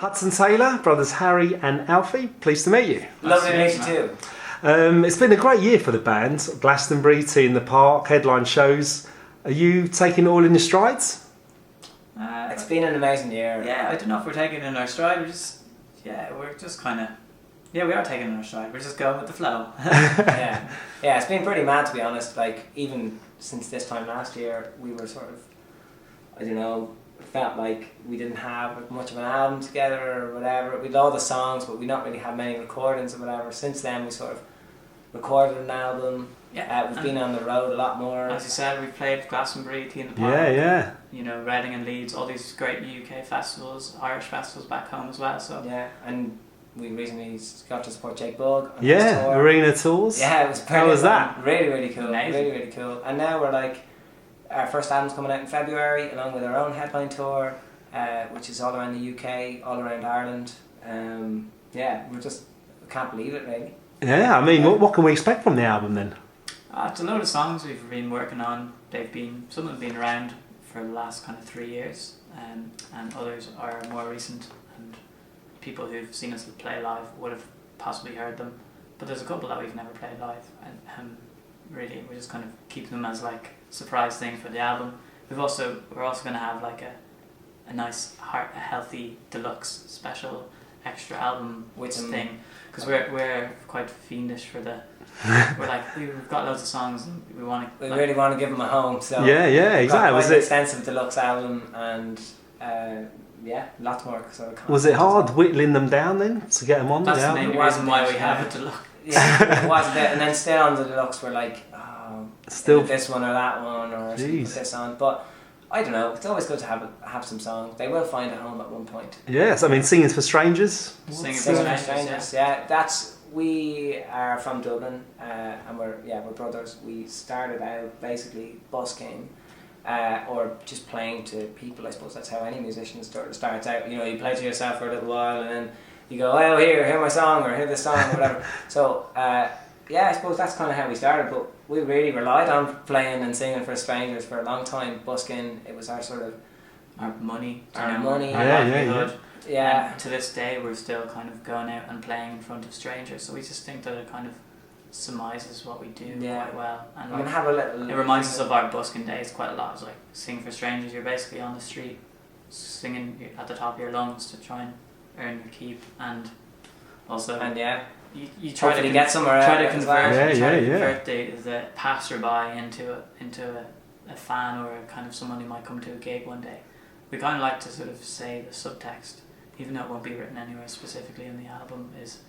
Hudson Taylor, brothers Harry and Alfie. Pleased to meet you. Lovely to meet you too. It's been a great year for the band. Glastonbury, Tea in the Park, headline shows. Are you taking it all in your strides? It's been an amazing year. Yeah, I don't know if we're taking it in our stride. We are taking it in our stride. We're just going with the flow. yeah, it's been pretty mad, to be honest. Like, even since this time last year, we were sort of, I don't know, felt like we didn't have much of an album together or whatever. We'd all the songs, but we not really have many recordings or whatever. Since then, we sort of recorded an album. Yeah, we've been on the road a lot more. As you said, we've played Glastonbury, Tea in the Park. Yeah. You know, Reading and Leeds, all these great UK festivals, Irish festivals back home as well. So yeah, and we recently got to support Jake Bugg on his Yeah, tour. arena tours. Yeah, it was brilliant. How was that? Really, really cool. Amazing. Really, really cool. And now we're like, our first album's coming out in February, along with our own headline tour, which is all around the UK, all around Ireland. We can't believe it, really. Yeah, I mean, what can we expect from the album then? It's a load of songs we've been working on. Some of them have been around for the last kind of 3 years, and others are more recent, and people who've seen us play live would have possibly heard them, but there's a couple that we've never played live, and really we just kind of keep them as like surprise things for the album. We're also going to have like a nice a healthy deluxe special extra album thing, because we're quite fiendish for the we're like, we've got loads of songs and we really want to give them a home, so yeah, exactly. Was an extensive deluxe album, and lots more. Was it hard whittling them down then to get them on That's the the album? main reason why we have a deluxe. Yeah, it was a bit, and then still on the deluxe we're like, still this one or that one, or put this on. But I don't know, it's always good to have some songs. They will find a home at one point. Yes, I mean, Singing for Strangers. Singing for Strangers, we are from Dublin, and we're brothers. We started out basically busking, or just playing to people. I suppose that's how any musician starts out. You know, you play to yourself for a little while, and then you go, oh, hear my song, or hear this song, or whatever. So, I suppose that's kind of how we started. But we really relied on playing and singing for strangers for a long time. Busking, it was our sort of our money, our livelihood. Yeah. And to this day, we're still kind of going out and playing in front of strangers. So we just think that it kind of surmises what we do quite well. And it reminds us of our busking days quite a lot. It's like singing for strangers. You're basically on the street singing at the top of your lungs to try and earn your keep, and also you try to get somewhere. Try to convert the passerby into a fan, or kind of someone who might come to a gig one day. We kind of like to sort of say the subtext, even though it won't be written anywhere specifically in the album, is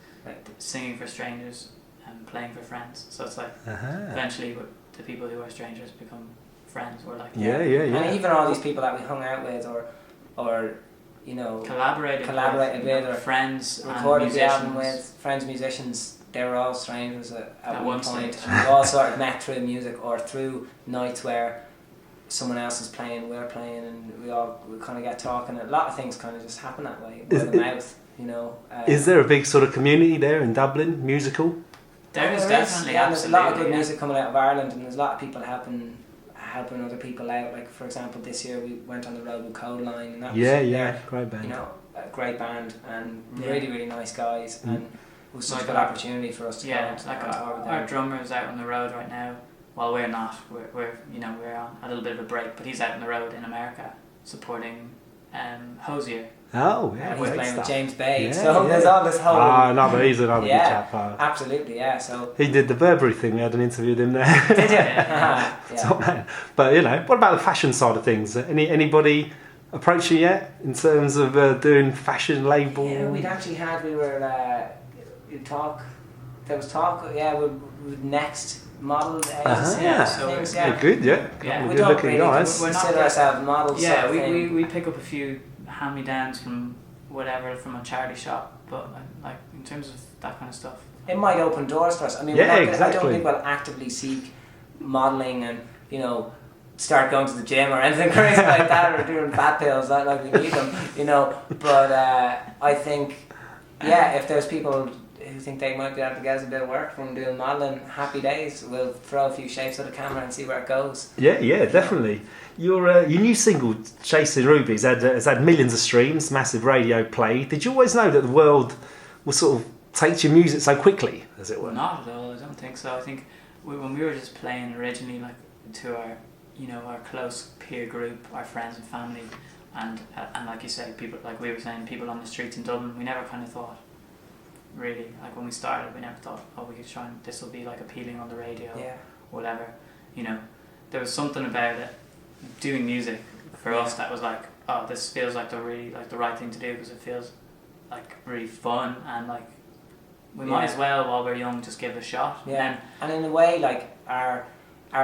singing for strangers and playing for friends. So it's like eventually the people who are strangers become friends. We're like and even all these people that we hung out with, or you know, collaborated with, or friends, recorded the album with, friends musicians. They were all strangers at one point, and we all sort of met through music or through nights where someone else is playing, we're playing, and we kind of get talking. A lot of things kind of just happen that way, word of mouth, you know. Is there a big sort of community there in Dublin, musical? There is definitely, there's a lot of good music coming out of Ireland, and there's a lot of people helping other people out. Like, for example, this year we went on the road with Codeline, and that was great band. You know, a great band, and really, really nice guys, and it was such a good opportunity for us to go like our drummer's out on the road right now. Well, we're not. We're on a little bit of a break, but he's out on the road in America supporting Hosier. Oh, yeah. And he's playing with James Bay. There's all this whole... he's another good chap. Absolutely, yeah. So he did the Burberry thing. We had an interview with him there. Did you? Top man. But, you know, what about the fashion side of things? Anybody approach you yet in terms of doing fashion label? Yeah, we'd actually had... There was talk, with Next model things. Good, we don't really consider ourselves models. Yeah, we pick up a few hand-me-downs from a charity shop, but like in terms of that kind of stuff, it might open doors for us. I mean, I don't think we'll actively seek modelling and, you know, start going to the gym or anything crazy like that, or doing fat pills like we need them, you know. But I think, if there's people who think they might be able to get us a bit of work from doing modelling, happy days. We'll throw a few shapes at the camera and see where it goes. Yeah, definitely. Your new single, Chasing Rubies, has had millions of streams, massive radio play. Did you always know that the world will sort of take to your music so quickly, as it were? Not at all. I don't think so. I think when we were just playing originally, like to our, our close peer group, our friends and family, and like you say, people, like we were saying, people on the streets in Dublin, we never kind of thought, really, like when we started, we never thought, we could try and this will be like appealing on the radio, whatever. There was something about it, doing music for us, that was like, this feels like the right thing to do, because it feels like really fun, and like we might as well, while we're young, just give it a shot. Yeah, and in a way, like our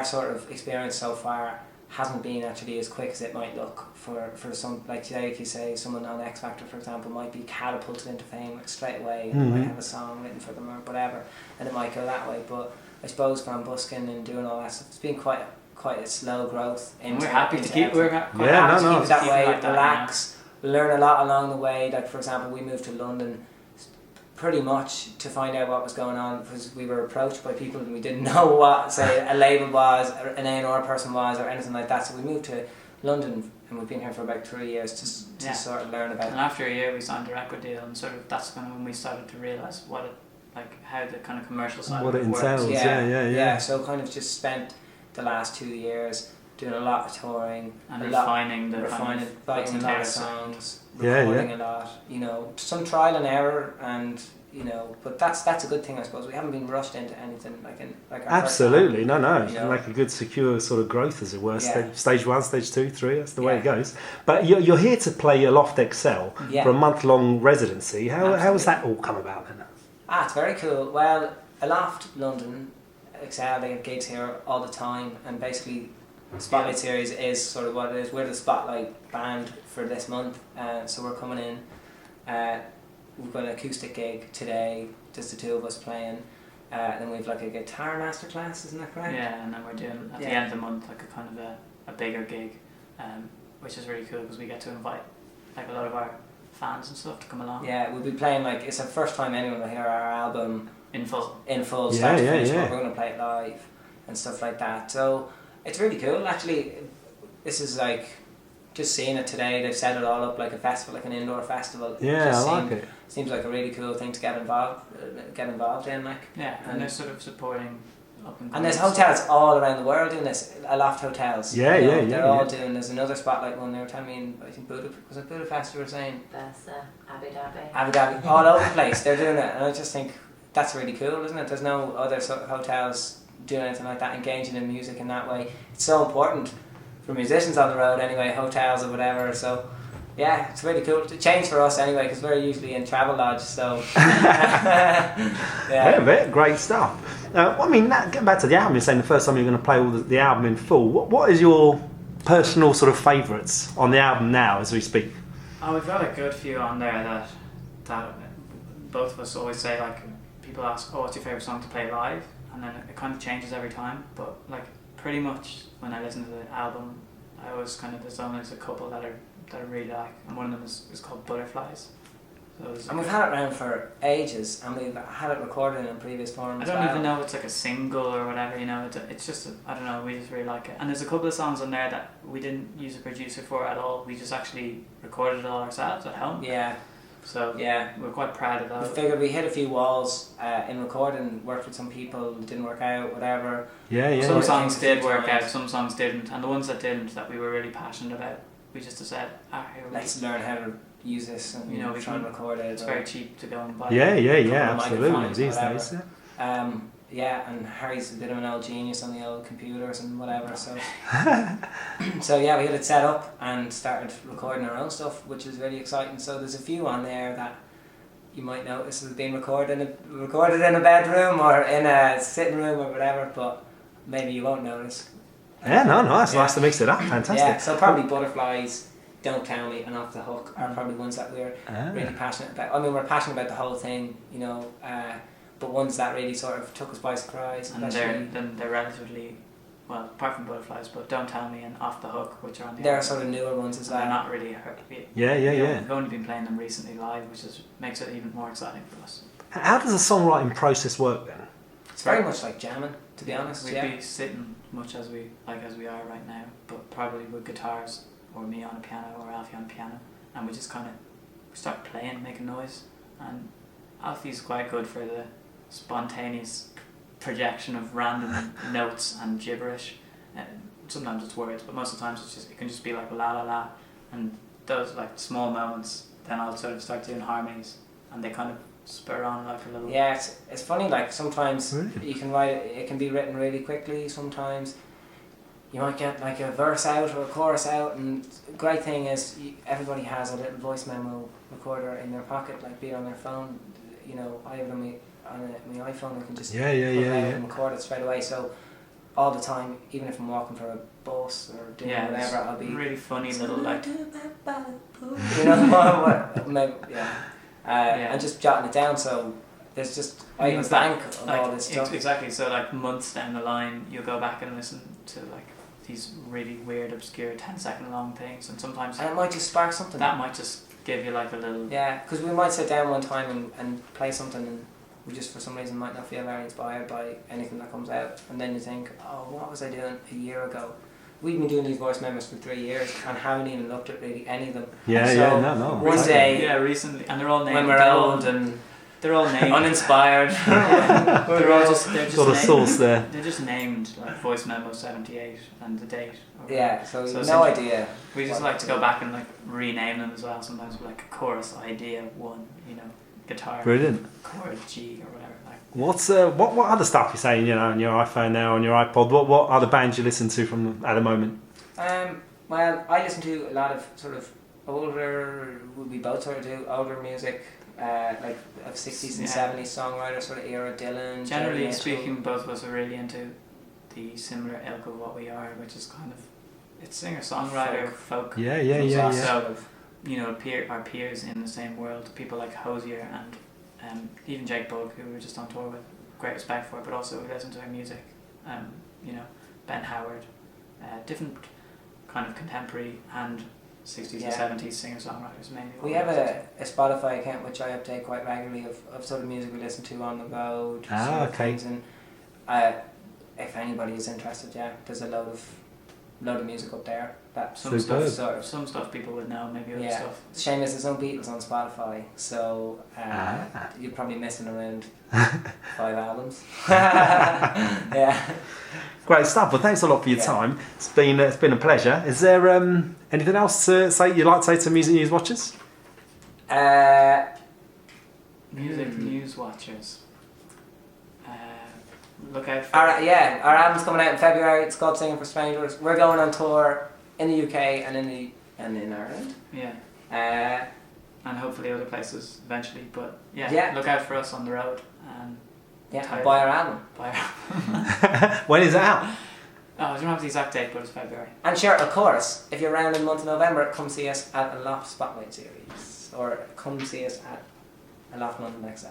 sort of experience so far hasn't been actually as quick as it might look for some, like you say, someone on X Factor, for example, might be catapulted into fame straight away, and they might have a song written for them or whatever, and it might go that way. But I suppose from busking and doing all that stuff, it's been quite a slow growth. And we're happy to keep. We're happy to keep it that way. Like relax. We learn a lot along the way. Like for example, we moved to London pretty much to find out what was going on, because we were approached by people and we didn't know what, say, a label was, or an A&R person was, or anything like that. So we moved to London, and we've been here for about 3 years to sort of learn about it. And after a year, we signed a record deal, and sort of that's kind of when we started to realise how the kind of commercial side what of it entails. works. Yeah. So kind of just spent the last 2 years doing a lot of touring and refining writing a lot of songs, recording a lot. Some trial and error, and but that's a good thing, I suppose. We haven't been rushed into anything like our absolutely no. Like a good secure sort of growth, as it were. Yeah. Stage 1, stage 2, 3. That's the way it goes. But you're here to play Aloft XL for a month-long residency. How has that all come about then? It's very cool. Well, Aloft London XL, they have gigs here all the time, and basically Spotlight Series is sort of what it is. We're the Spotlight band for this month, so we're coming in. We've got an acoustic gig today, just the two of us playing. Then we've like a guitar masterclass, isn't that correct? Yeah, and then we're doing at the end of the month like a kind of a bigger gig, which is really cool because we get to invite like a lot of our fans and stuff to come along. Yeah, we'll be playing it's the first time anyone will hear our album in full, start to finish. We're going to play it live and stuff like that. So it's really cool. Actually, this is like just seeing it today. They've set it all up like a festival, like an indoor festival. Yeah, I like it. Seems like a really cool thing to get involved in, like. Yeah, and they're sort of supporting up and there's hotels all around the world doing this. Aloft hotels. They're all doing. There's another Spotlight one. They were telling me I think was it Budapest? You were saying. That's Abu Dhabi. Abu Dhabi, all over the place. They're doing it, and I just think that's really cool, isn't it? There's no other sort of hotels doing anything like that, engaging in music in that way. It's so important for musicians on the road anyway, hotels or whatever. So yeah, it's really cool. It's a change for us anyway, because we're usually in travel lodge. So yeah, great stuff. Getting back to the album, you're saying the first time you're going to play all the album in full. What is your personal sort of favourites on the album now as we speak? We've got a good few on there that both of us always say. Like people ask, what's your favourite song to play live? And then it kind of changes every time. But like pretty much when I listen to the album, I always there's always a couple that I really like, and one of them is called Butterflies. And we've had it around for ages, and we've had it recorded in previous form. I don't even know if it's like a single or whatever, it's just, I don't know, we just really like it. And there's a couple of songs on there that we didn't use a producer for at all, we just actually recorded it all ourselves at home. Yeah. So we're quite proud of that. We figured we hit a few walls in recording, worked with some people, it didn't work out, whatever. Some songs did work out, some songs didn't, and the ones that didn't, that we were really passionate about, we just said, let's learn how to use this and we try and record it. It's very cheap to go and buy. Absolutely these days. And Harry's a bit of an old genius on the old computers and whatever. So, we had it set up and started recording our own stuff, which is really exciting. So there's a few on there that you might notice has been recorded in a bedroom or in a sitting room or whatever, but maybe you won't notice. It's nice to mix it up. Fantastic. Yeah, so probably Butterflies, Don't Tell Me, and Off the Hook are probably ones that we're really passionate about. I mean, we're passionate about the whole thing, but ones that really sort of took us by surprise. And they're relatively, well, apart from Butterflies, but Don't Tell Me and Off the Hook, which are on the They're sort of newer ones as well. They're not really hurt. Yeah. We've only been playing them recently live, which makes it even more exciting for us. How does the songwriting process work then? It's very much like jamming, to be honest. We'd be sitting much as we are right now, but probably with guitars or me on a piano or Alfie on a piano, and we just kind of start playing, making noise. And Alfie's quite good for the spontaneous projection of random notes and gibberish. Sometimes it's words, but most of the times it can just be like la la la, and those like small moments. Then I'll sort of start doing harmonies, and they kind of spur on like a little. Yeah, it's funny. Like sometimes Really? you can write it. It can be written really quickly. Sometimes you might get like a verse out or a chorus out, and the great thing is everybody has a little voice memo recorder in their pocket, like be it on their phone. You know, I have it on my iPhone. I can just put it out and record it straight away. So all the time, even if I'm walking for a bus or doing whatever, I'll be really funny little like. You know what? Maybe, and just jotting it down. So there's just I have a bank of all this stuff. Exactly. So like months down the line, you'll go back and listen to like these really weird, obscure 10-second long things, and sometimes And it might just spark something. that might just give you like a little. Yeah, because we might sit down one time and play something, and we just for some reason might not feel very inspired by anything that comes out, and then you think, oh, what was I doing a year ago? We've been doing these voice memos for 3 years and haven't even looked at really any of them. One day, recently, and they're all named when we're old and they're all named uninspired, they're just Got a named, source there. They're just named like voice memo 78 and the date. so So no idea. We just like to go back and like rename them as well. Sometimes we're like chorus idea 1, guitar, Brilliant. chord G or whatever. Like What's what other stuff you're saying? On your iPhone now, on your iPod. What other bands you listen to from at the moment? Well, I listen to a lot of sort of older. We both sort of do older music, like of 60s and 70s songwriters, sort of era Dylan. generally Jerry speaking, both of us are really into the similar ilk of what we are, which is kind of it's singer-songwriter folk. Yeah. So our peers in the same world, people like Hosier and even Jake Bug, who we were just on tour with, great respect for, but also we listen to their music. Ben Howard, different kind of contemporary and 60s and 70s singer-songwriters mainly. We have a Spotify account which I update quite regularly of sort of music we listen to on the road. Okay. And if anybody is interested, there's a load of music up there. That Some Superb. some stuff people would know, maybe other stuff. Shame is there's no Beatles on Spotify, so you're probably missing around 5 albums. Yeah. Great stuff. Well, thanks a lot for your time. It's been a pleasure. Is there anything else you'd like to say to Music News watchers? Music news watchers. Look out for our album's coming out in February. It's called Singing for Strangers. We're going on tour in the UK and in Ireland. Yeah. And hopefully other places eventually. But look out for us on the road. And buy our album. When is it out? I don't have the exact date, but it's February. And sure, of course, if you're around in the month of November, come see us at Aloft Spotlight Series, or come see us at Aloft London XL.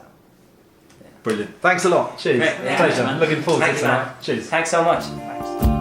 Brilliant. Thanks a lot. Cheers. Great. Pleasure. Man. Looking forward to it Thanks, man. tonight. Cheers. Thanks so much. Thanks.